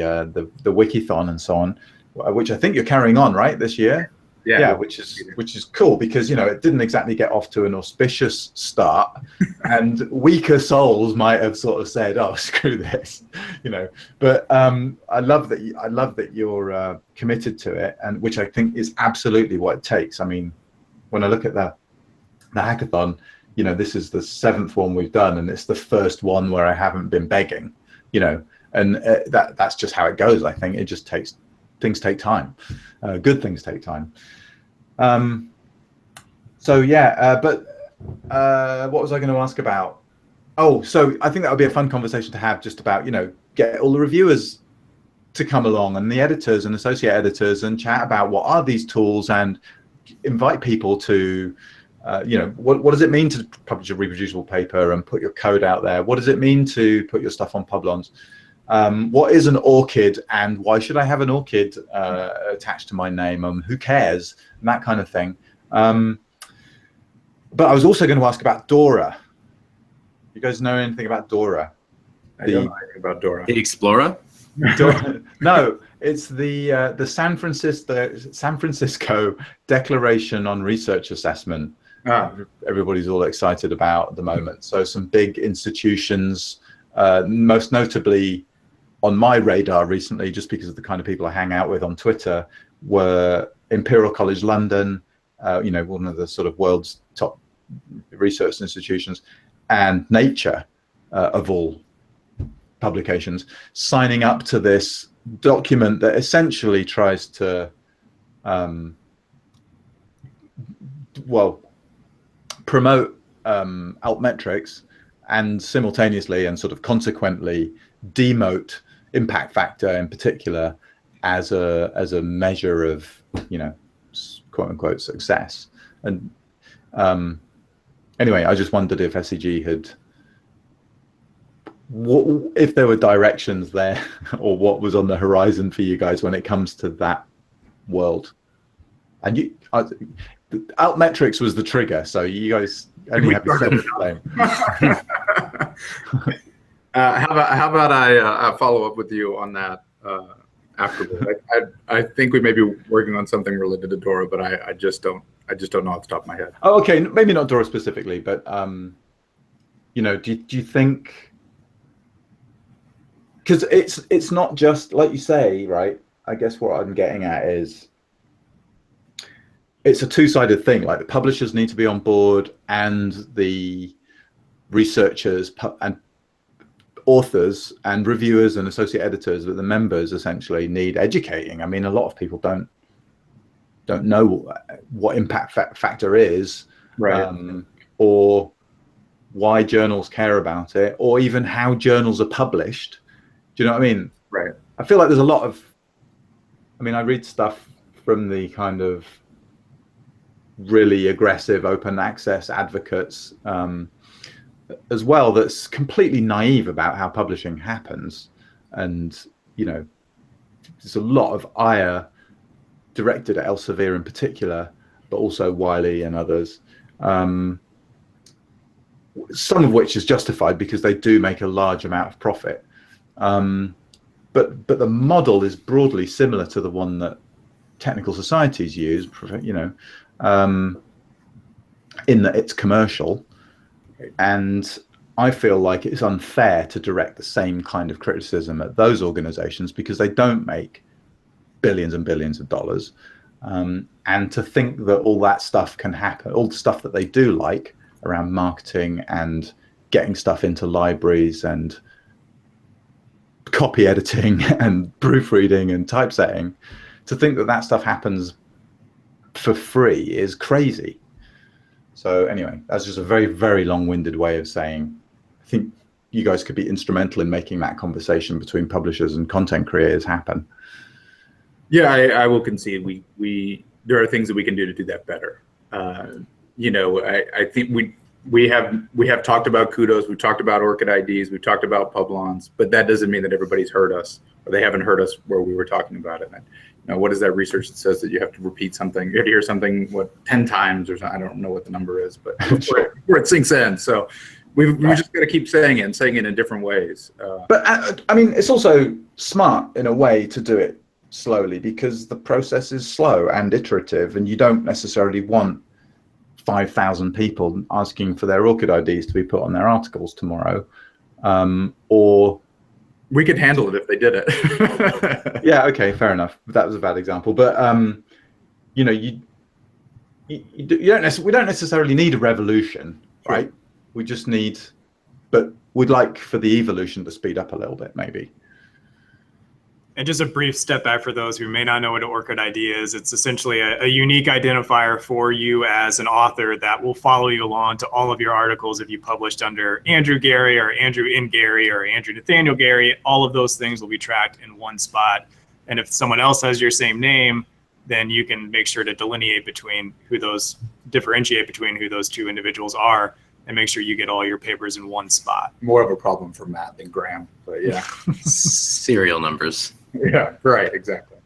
wikithon and so on, which I think you're carrying on right this year. Yeah, which is cool, because you know it didn't exactly get off to an auspicious start, and weaker souls might have sort of said, "Oh, screw this," you know. But I love that you're committed to it, and which I think is absolutely what it takes. I mean, when I look at the hackathon, you know, this is the 7th one we've done, and it's the first one where I haven't been begging, you know, and that's just how it goes. I think it just takes. Things take time. Good things take time. So yeah, but what was I going to ask about? Oh, so I think that would be a fun conversation to have, just about, you know, get all the reviewers to come along and the editors and associate editors and chat about what are these tools, and invite people to, you know, what does it mean to publish a reproducible paper and put your code out there? What does it mean to put your stuff on Publons? What is an ORCID, and why should I have an ORCID attached to my name? Who cares? And that kind of thing. But I was also going to ask about Dora. You guys know anything about Dora? I don't know anything about Dora. The Explorer? No, it's the San Francisco Declaration on Research Assessment. Everybody's all excited about at the moment. So some big institutions, most notably on my radar recently, just because of the kind of people I hang out with on Twitter, were Imperial College London, you know, one of the sort of world's top research institutions, and Nature, of all publications, signing up to this document that essentially tries to, well, promote altmetrics, and simultaneously and sort of consequently demote impact factor in particular as a measure of, you know, quote unquote success. And anyway, I just wondered if SEG had, if there were directions there, or what was on the horizon for you guys when it comes to that world. And you, altmetrics was the trigger, so you guys only have to blame. How about I follow up with you on that afterward? I think we may be working on something related to Dora, but I just don't know off the top of my head. Oh, okay, maybe not Dora specifically, but you know, do you think, because it's not just like you say, right? I guess what I'm getting at is it's a two-sided thing. Like the publishers need to be on board, and the researchers and authors and reviewers and associate editors, but the members essentially need educating. I mean, a lot of people don't know what impact factor is, right, or why journals care about it, or even how journals are published. Do you know what I mean? Right. I feel like there's a lot of, I mean, I read stuff from the kind of really aggressive open access advocates as well, that's completely naive about how publishing happens. And, you know, there's a lot of ire directed at Elsevier in particular, but also Wiley and others, some of which is justified because they do make a large amount of profit. But the model is broadly similar to the one that technical societies use, you know, in that it's commercial. And I feel like it's unfair to direct the same kind of criticism at those organizations, because they don't make billions and billions of dollars. And to think that all that stuff can happen, all the stuff that they do like around marketing and getting stuff into libraries and copy editing and proofreading and typesetting, to think that that stuff happens for free is crazy. So anyway, that's just a very, very long-winded way of saying, I think you guys could be instrumental in making that conversation between publishers and content creators happen. Yeah, I will concede. There are things that we can do that better. You know, I think we have talked about kudos, we've talked about ORCID IDs, we've talked about Publons, but that doesn't mean that everybody's heard us or they haven't heard us where we were talking about it. And, what is that research that says that you have to repeat something, you have to hear something 10 times or something? I don't know what the number is, but before it sinks in. So we just got to keep saying it and saying it in different ways. But I mean, it's also smart in a way to do it slowly, because the process is slow and iterative, and you don't necessarily want 5,000 people asking for their orchid IDs to be put on their articles tomorrow, or we could handle it if they did it. Yeah, okay, fair enough. That was a bad example, but you don't necessarily need a revolution, right? We just need, but we'd like for the evolution to speed up a little bit, maybe. And just a brief step back for those who may not know what an orchid ID is. It's essentially a unique identifier for you as an author that will follow you along to all of your articles. If you published under Andrew Geary or Andrew in Geary or Andrew Nathaniel Geary, all of those things will be tracked in one spot. And if someone else has your same name, then you can make sure to differentiate between who those two individuals are, and make sure you get all your papers in one spot. More of a problem for Matt than Graham, but yeah. Serial numbers. Yeah, right, exactly.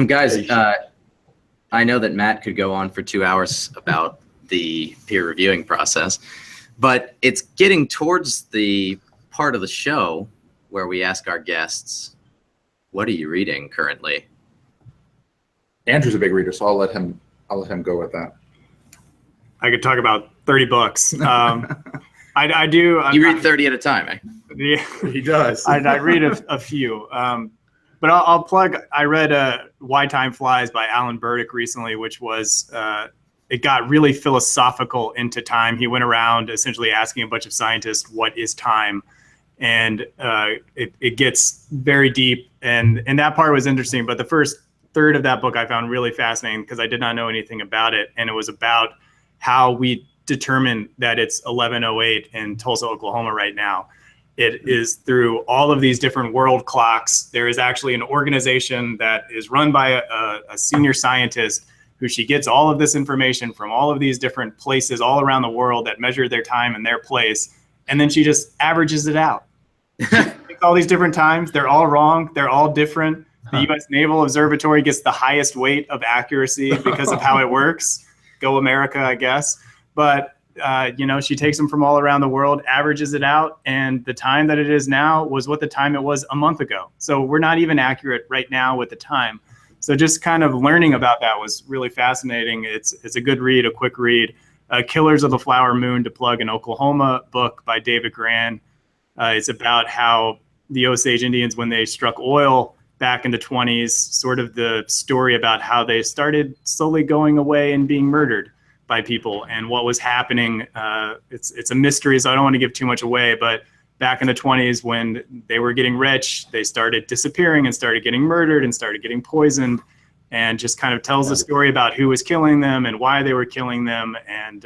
Guys, I know that Matt could go on for 2 hours about the peer reviewing process, but it's getting towards the part of the show where we ask our guests, what are you reading currently? Andrew's a big reader, so I'll let him go with that. I could talk about 30 books. I do. You read 30 at a time, eh? Yeah, he does. I read a few, but I'll plug. I read "Why Time Flies" by Alan Burdick recently, which was it got really philosophical into time. He went around essentially asking a bunch of scientists what is time, and it gets very deep, and that part was interesting. But the first third of that book I found really fascinating because I did not know anything about it, and it was about how we determine that it's 11:08 in Tulsa, Oklahoma right now. It is through all of these different world clocks. There is actually an organization that is run by a senior scientist who she gets all of this information from all of these different places all around the world that measure their time and their place. And then she just averages it out. All these different times, they're all wrong. They're all different. The U.S. Naval Observatory gets the highest weight of accuracy because of how it works. Go America, I guess. But she takes them from all around the world, averages it out, and the time that it is now was what the time it was a month ago. So we're not even accurate right now with the time. So just kind of learning about that was really fascinating. It's a good read, a quick read. Killers of the Flower Moon to plug in Oklahoma book by David Gran. It's about how the Osage Indians, when they struck oil back in the 20s, sort of the story about how they started slowly going away and being murdered by people and what was happening. It's a mystery, so I don't want to give too much away, but back in the 20s when they were getting rich, they started disappearing and started getting murdered and started getting poisoned, and just kind of tells the story about who was killing them and why they were killing them, and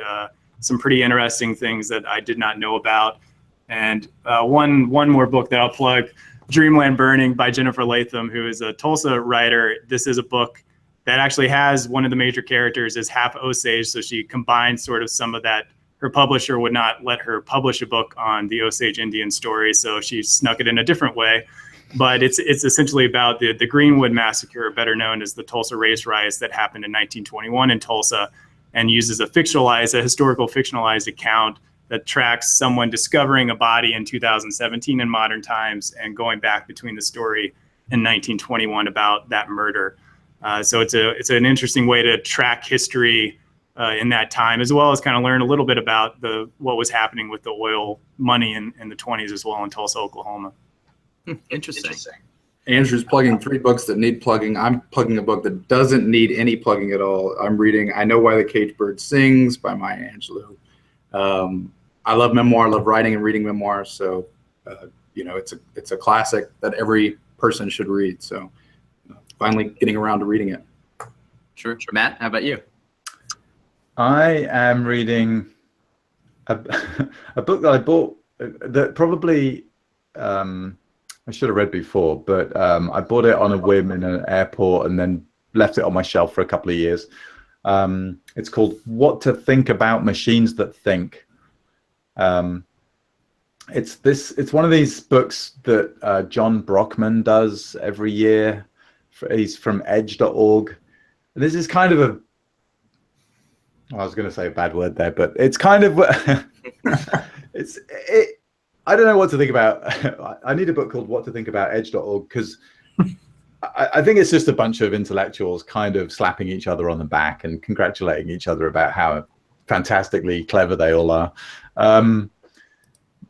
some pretty interesting things that I did not know about. And one more book that I'll plug, Dreamland Burning by Jennifer Latham, who is a Tulsa writer. This is a book that actually has one of the major characters is half Osage, so she combined sort of some of that. Her publisher would not let her publish a book on the Osage Indian story, so she snuck it in a different way. But it's essentially about the Greenwood Massacre, better known as the Tulsa Race Riots that happened in 1921 in Tulsa, and uses a historical fictionalized account that tracks someone discovering a body in 2017 in modern times and going back between the story in 1921 about that murder. So it's an interesting way to track history in that time, as well as kind of learn a little bit about what was happening with the oil money in the 20s as well in Tulsa, Oklahoma. Interesting. Andrew's plugging 3 books that need plugging. I'm plugging a book that doesn't need any plugging at all. I'm reading I Know Why the Caged Bird Sings by Maya Angelou. I love memoir, love writing and reading memoirs. So, it's a classic that every person should read. So finally getting around to reading it. Sure. Matt, how about you? I am reading a book that I bought that probably I should have read before, but I bought it on a whim in an airport and then left it on my shelf for a couple of years. It's called What to Think About Machines That Think. It's one of these books that John Brockman does every year. He's from edge.org. And this is kind of I was going to say a bad word there, but it's kind of I don't know what to think about. I need a book called What to Think About Edge.org, because I think it's just a bunch of intellectuals kind of slapping each other on the back and congratulating each other about how fantastically clever they all are.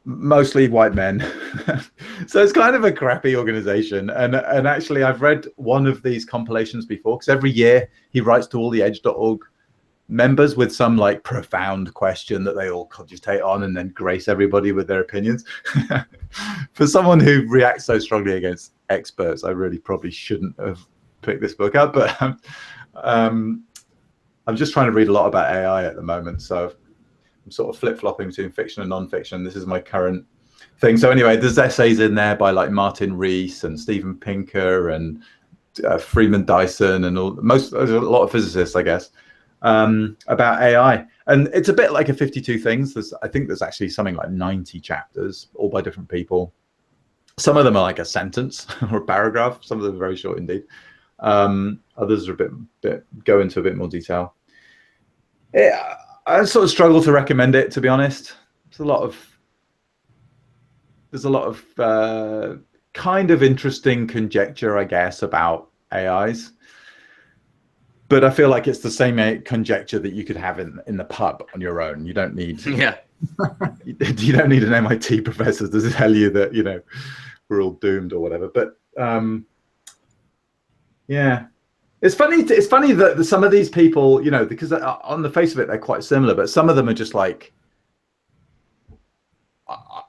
Mostly white men. So it's kind of a crappy organization. And actually, I've read one of these compilations before, because every year he writes to all the edge.org members with some like profound question that they all cogitate on and then grace everybody with their opinions. For someone who reacts so strongly against experts, I really probably shouldn't have picked this book up, but I'm just trying to read a lot about AI at the moment, so I'm sort of flip-flopping between fiction and non-fiction. This is my current thing. So anyway, there's essays in there by like Martin Rees and Steven Pinker and Freeman Dyson and there's a lot of physicists, I guess, about AI. And it's a bit like a 52 Things. I think there's actually something like 90 chapters, all by different people. Some of them are like a sentence or a paragraph. Some of them are very short indeed. Others are go into a bit more detail. I sort of struggle to recommend it, to be honest. There's a lot of kind of interesting conjecture, I guess, about AIs. But I feel like it's the same conjecture that you could have in the pub on your own. You don't need you don't need an MIT professor to tell you that, you know, we're all doomed or whatever. But yeah, it's funny that some of these people, you know, because on the face of it they're quite similar, but some of them are just like,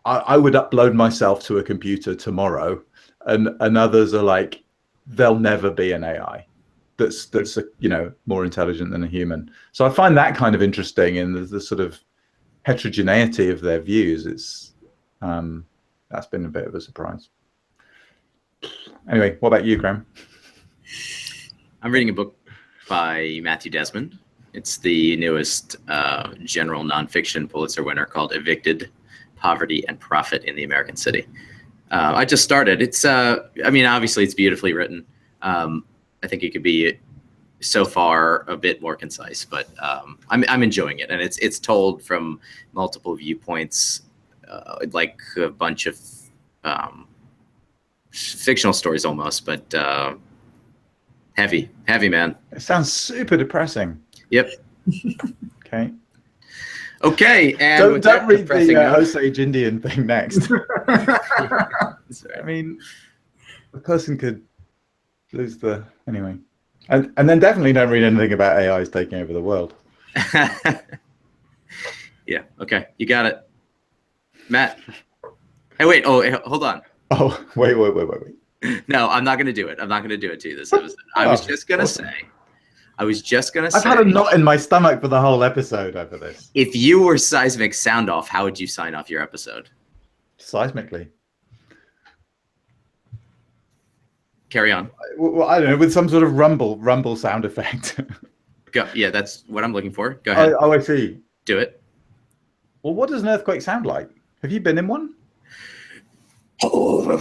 I would upload myself to a computer tomorrow, and others are like, there'll never be an AI that's you know, more intelligent than a human. So I find that kind of interesting in the sort of heterogeneity of their views. It's that's been a bit of a surprise. Anyway, what about you, Graham? I'm reading a book by Matthew Desmond. It's the newest general nonfiction Pulitzer winner called Evicted: Poverty and Profit in the American City. I just started. It's I mean, obviously it's beautifully written. I think it could be so far a bit more concise, but I'm enjoying it, and it's told from multiple viewpoints, like a bunch of fictional stories almost, but heavy, man. It sounds super depressing. Yep. Okay, and don't read the Osage Indian thing next. I mean, the person could lose the anyway, and then definitely don't read anything about AIs taking over the world. Yeah. Okay, you got it, Matt. Hey, wait. Oh, hold on. Oh, wait. No, I'm not going to do it. I'm not going to do it to you this episode. I was just going to say. I've had a knot in my stomach for the whole episode over this. If you were Seismic Soundoff, how would you sign off your episode? Seismically. Carry on. Well, I don't know, with some sort of rumble sound effect. Go. Yeah, that's what I'm looking for. Go ahead. Oh, I see. Do it. Well, what does an earthquake sound like? Have you been in one? You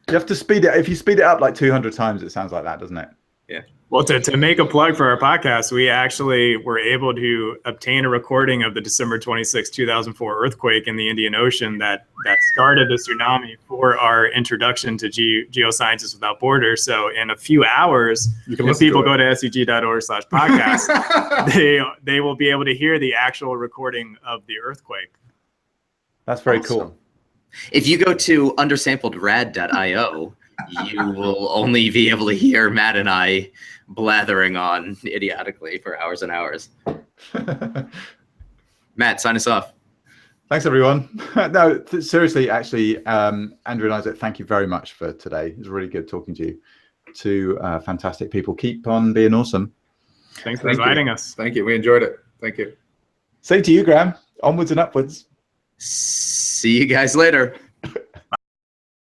have to speed it. If you speed it up like 200 times, it sounds like that, doesn't it? Yeah. Well, to make a plug for our podcast, we actually were able to obtain a recording of the December 26, 2004 earthquake in the Indian Ocean that started the tsunami for our introduction to Geoscientists Without Borders. So in a few hours, if people go to secg.org/podcast, they will be able to hear the actual recording of the earthquake. That's very cool. If you go to undersampledrad.io, you will only be able to hear Matt and I blathering on idiotically for hours and hours. Matt, sign us off. Thanks, everyone. No, seriously, actually, Andrew and Isaac, thank you very much for today. It was really good talking to you. Two fantastic people. Keep on being awesome. Thanks for inviting us. Thank you. We enjoyed it. Thank you. Same to you, Graham. Onwards and upwards. See you guys later.